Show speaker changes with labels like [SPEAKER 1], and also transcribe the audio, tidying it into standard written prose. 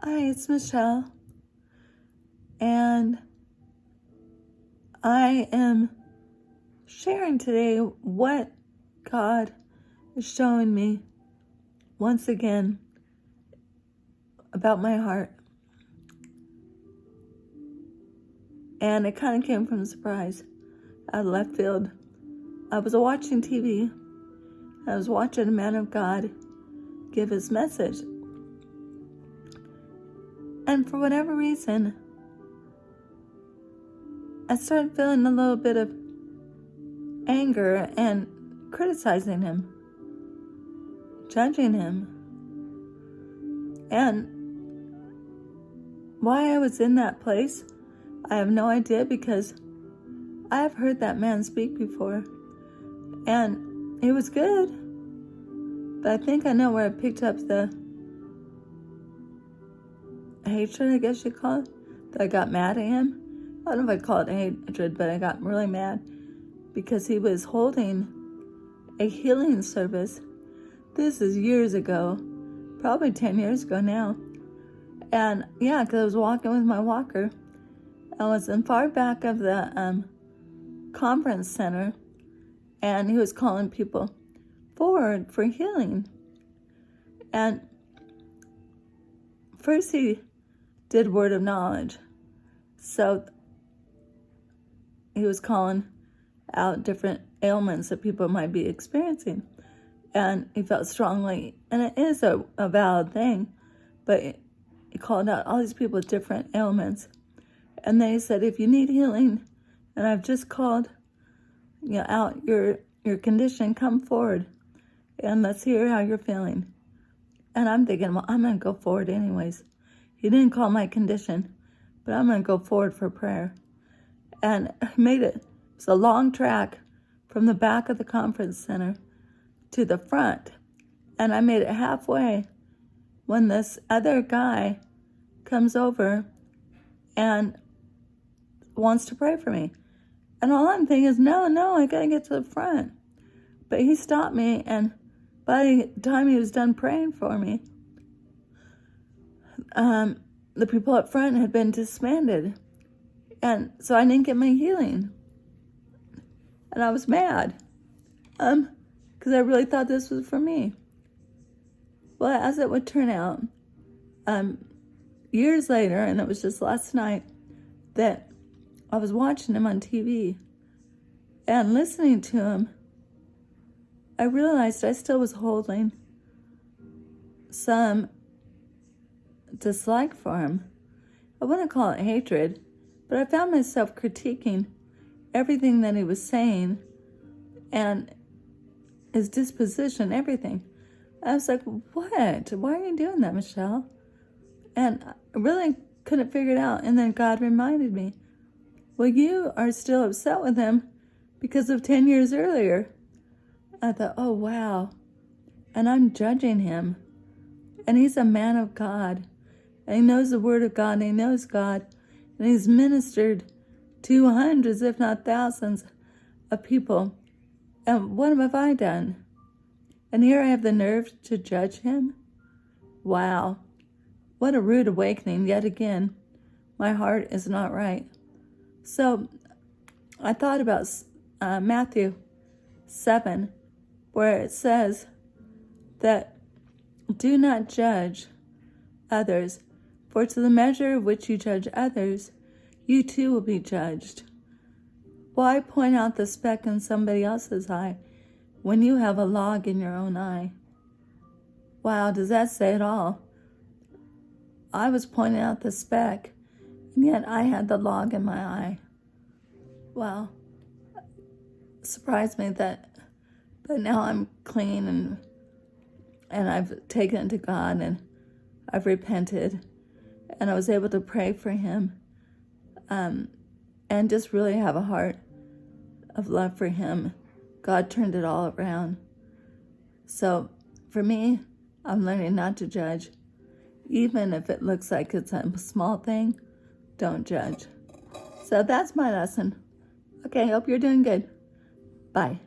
[SPEAKER 1] Hi, it's Michelle, and I am sharing today what God is showing me once again about my heart. And it kind of came from a surprise out of left field. I was watching TV. I was watching a man of God give his message. And for whatever reason, I started feeling a little bit of anger and criticizing him, judging him. And why I was in that place, I have no idea, because I have heard that man speak before. And it was good. But I think I know where I picked up the hatred, I guess you call it, that I got mad at him. I don't know if I call it hatred, but I got really mad because he was holding a healing service. This is years ago, probably 10 years ago now. And yeah, because I was walking with my walker. I was in far back of the conference center, and he was calling people forward for healing. And first he did word of knowledge. So he was calling out different ailments that people might be experiencing. And he felt strongly, and it is a valid thing, but he called out all these people with different ailments. And then he said, if you need healing, and I've just called out your condition, come forward and let's hear how you're feeling. And I'm thinking, well, I'm going to go forward anyways. He didn't call my condition, but I'm going to go forward for prayer. And I made it. It was a long track from the back of the conference center to the front. And I made it halfway when this other guy comes over and wants to pray for me. And all I'm thinking is, no, I got to get to the front. But he stopped me, and by the time he was done praying for me, the people up front had been disbanded. And so I didn't get my healing. And I was mad, because I really thought this was for me. Well, as it would turn out, years later, and it was just last night, that I was watching him on TV and listening to him, I realized I still was holding some dislike for him. I wouldn't call it hatred, but I found myself critiquing everything that he was saying and his disposition, everything. I was like, what? Why are you doing that, Michelle? And I really couldn't figure it out. And then God reminded me, well, you are still upset with him because of 10 years earlier. I thought, oh, wow. And I'm judging him. And he's a man of God. And he knows the word of God, and he knows God. And he's ministered to hundreds, if not thousands, of people. And what have I done? And here I have the nerve to judge him? Wow. What a rude awakening yet again. My heart is not right. So I thought about Matthew 7, where it says that do not judge others, for to the measure of which you judge others, you too will be judged. Why point out the speck in somebody else's eye when you have a log in your own eye? Wow, does that say it all? I was pointing out the speck, and yet I had the log in my eye. Wow. It surprised me that, but now I'm clean, and I've taken it to God, and I've repented, and I was able to pray for him, and just really have a heart of love for him. God turned it all around. So for me, I'm learning not to judge. Even if it looks like it's a small thing, don't judge. So that's my lesson. Okay, hope you're doing good. Bye.